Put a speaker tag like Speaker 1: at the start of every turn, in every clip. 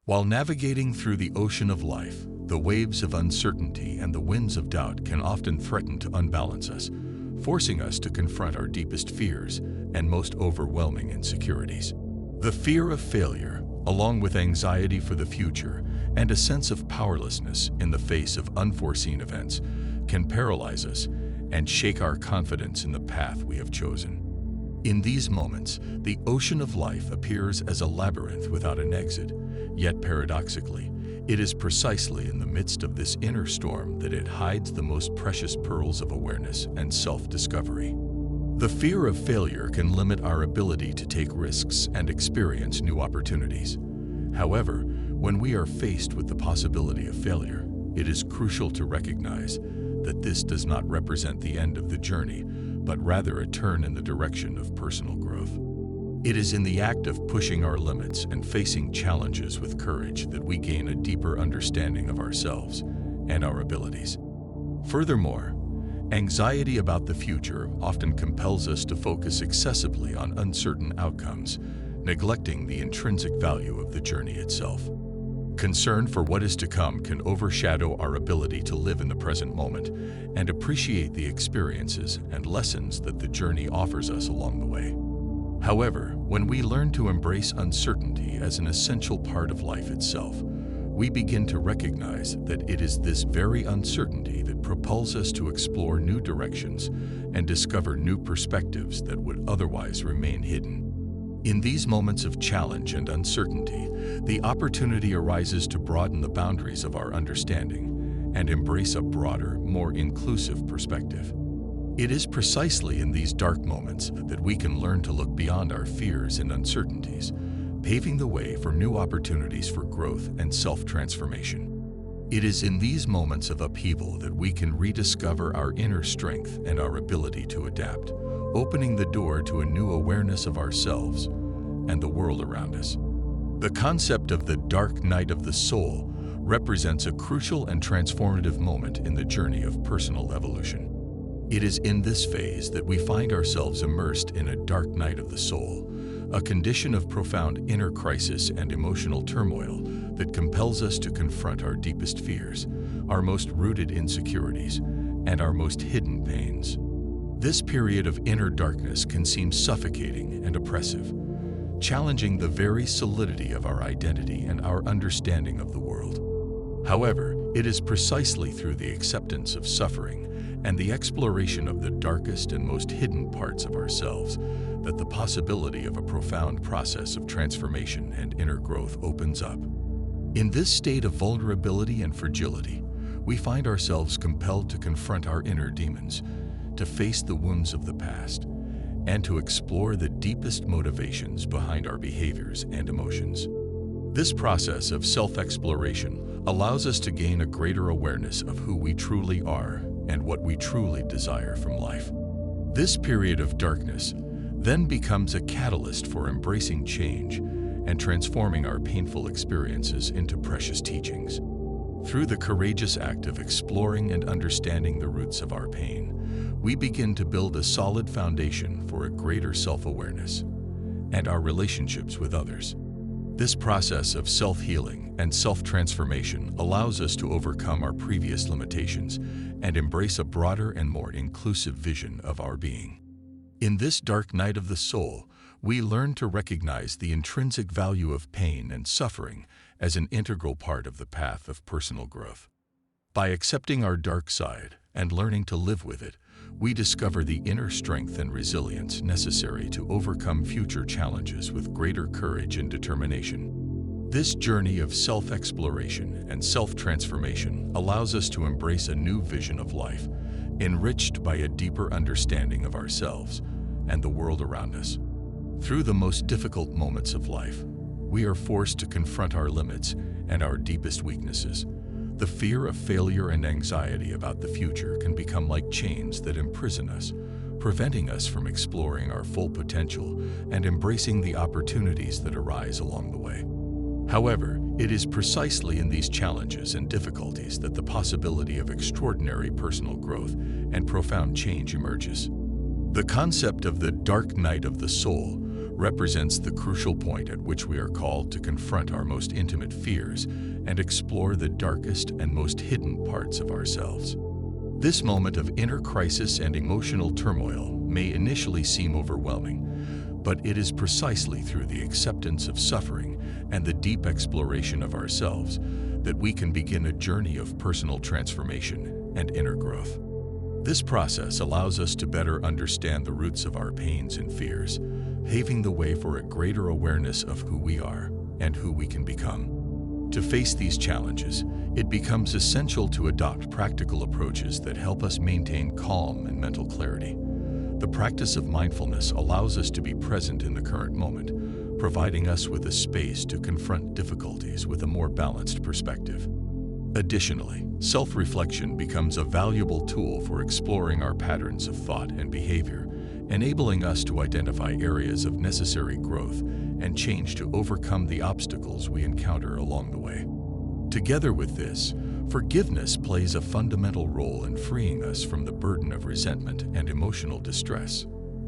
Speaker 1: While navigating through the ocean of life, the waves of uncertainty and the winds of doubt can often threaten to unbalance us, forcing us to confront our deepest fears and most overwhelming insecurities. The fear of failure, along with anxiety for the future and a sense of powerlessness in the face of unforeseen events, can paralyze us and shake our confidence in the path we have chosen. In these moments, the ocean of life appears as a labyrinth without an exit, yet paradoxically, it is precisely in the midst of this inner storm that it hides the most precious pearls of awareness and self-discovery. The fear of failure can limit our ability to take risks and experience new opportunities. However, when we are faced with the possibility of failure, it is crucial to recognize that this does not represent the end of the journey, but rather a turn in the direction of personal growth. It is in the act of pushing our limits and facing challenges with courage that we gain a deeper understanding of ourselves and our abilities. Furthermore, anxiety about the future often compels us to focus excessively on uncertain outcomes, neglecting the intrinsic value of the journey itself. Concern for what is to come can overshadow our ability to live in the present moment and appreciate the experiences and lessons that the journey offers us along the way. However, when we learn to embrace uncertainty as an essential part of life itself, we begin to recognize that it is this very uncertainty that propels us to explore new directions and discover new perspectives that would otherwise remain hidden. In these moments of challenge and uncertainty, the opportunity arises to broaden the boundaries of our understanding and embrace a broader, more inclusive perspective. It is precisely in these dark moments that we can learn to look beyond our fears and uncertainties, paving the way for new opportunities for growth and self-transformation. It is in these moments of upheaval that we can rediscover our inner strength and our ability to adapt, opening the door to a new awareness of ourselves and the world around us. The concept of the dark night of the soul represents a crucial and transformative moment in the journey of personal evolution. It is in this phase that we find ourselves immersed in a dark night of the soul, a condition of profound inner crisis and emotional turmoil that compels us to confront our deepest fears, our most rooted insecurities, and our most hidden pains. This period of inner darkness can seem suffocating and oppressive, challenging the very solidity of our identity and our understanding of the world. However, it is precisely through the acceptance of suffering and the exploration of the darkest and most hidden parts of ourselves that the possibility of a profound process of transformation and inner growth opens up. In this state of vulnerability and fragility, we find ourselves compelled to confront our inner demons, to face the wounds of the past, and to explore the deepest motivations behind our behaviors and emotions. This process of self-exploration allows us to gain a greater awareness of who we truly are and what we truly desire from life. This period of darkness then becomes a catalyst for embracing change and transforming our painful experiences into precious teachings. Through the courageous act of exploring and understanding the roots of our pain, we begin to build a solid foundation for a greater self-awareness and our relationships with others. This process of self-healing and self-transformation allows us to overcome our previous limitations and embrace a broader and more inclusive vision of our being. In this dark night of the soul, we learn to recognize the intrinsic value of pain and suffering as an integral part of the path of personal growth. By accepting our dark side and learning to live with it, we discover the inner strength and resilience necessary to overcome future challenges with greater courage and determination. This journey of self-exploration and self-transformation allows us to embrace a new vision of life, enriched by a deeper understanding of ourselves and the world around us. Through the most difficult moments of life, we are forced to confront our limits and our deepest weaknesses. The fear of failure and anxiety about the future can become like chains that imprison us, preventing us from exploring our full potential and embracing the opportunities that arise along the way. However, it is precisely in these challenges and difficulties that the possibility of extraordinary personal growth and profound change emerges. The concept of the dark night of the soul represents the crucial point at which we are called to confront our most intimate fears and explore the darkest and most hidden parts of ourselves. This moment of inner crisis and emotional turmoil may initially seem overwhelming, but it is precisely through the acceptance of suffering and the deep exploration of ourselves that we can begin a journey of personal transformation and inner growth. This process allows us to better understand the roots of our pains and fears, paving the way for a greater awareness of who we are and who we can become. To face these challenges, it becomes essential to adopt practical approaches that help us maintain calm and mental clarity. The practice of mindfulness allows us to be present in the current moment, providing us with a space to confront difficulties with a more balanced perspective. Additionally, self-reflection becomes a valuable tool for exploring our patterns of thought and behavior, enabling us to identify areas of necessary growth and change to overcome the obstacles we encounter along the way. Together with this, forgiveness plays a fundamental role in freeing us from the burden of resentment and emotional distress.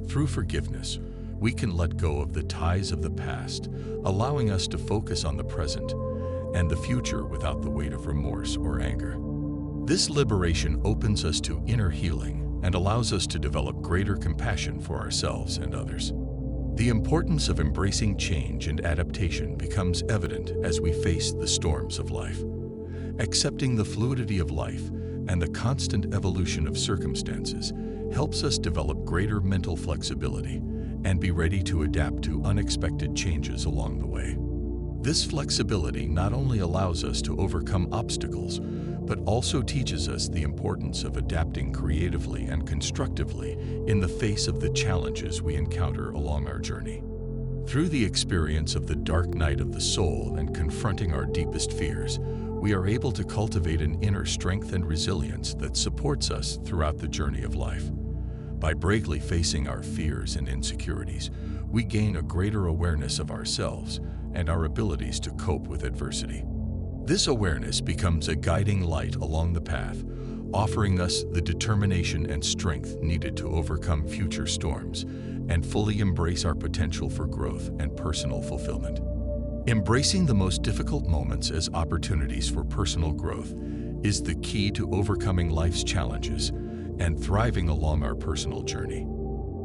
Speaker 1: Through forgiveness, we can let go of the ties of the past, allowing us to focus on the present and the future without the weight of remorse or anger. This liberation opens us to inner healing and allows us to develop greater compassion for ourselves and others. The importance of embracing change and adaptation becomes evident as we face the storms of life. Accepting the fluidity of life and the constant evolution of circumstances helps us develop greater mental flexibility and be ready to adapt to unexpected changes along the way. This flexibility not only allows us to overcome obstacles, but also teaches us the importance of adapting creatively and constructively in the face of the challenges we encounter along our journey. Through the experience of the dark night of the soul and confronting our deepest fears, we are able to cultivate an inner strength and resilience that supports us throughout the journey of life. By bravely facing our fears and insecurities, we gain a greater awareness of ourselves and our abilities to cope with adversity. This awareness becomes a guiding light along the path, offering us the determination and strength needed to overcome future storms and fully embrace our potential for growth and personal fulfillment. Embracing the most difficult moments as opportunities for personal growth is the key to overcoming life's challenges and thriving along our personal journey.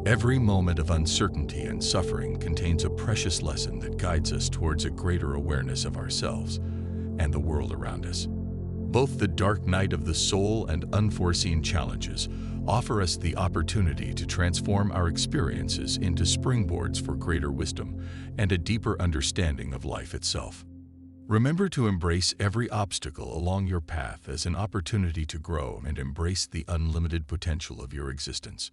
Speaker 1: Every moment of uncertainty and suffering contains a precious lesson that guides us towards a greater awareness of ourselves and the world around us. Both the dark night of the soul and unforeseen challenges offer us the opportunity to transform our experiences into springboards for greater wisdom and a deeper understanding of life itself. Remember to embrace every obstacle along your path as an opportunity to grow and embrace the unlimited potential of your existence.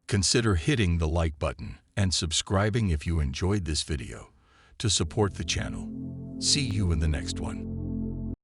Speaker 1: Consider hitting the like button and subscribing if you enjoyed this video to support the channel. See you in the next one.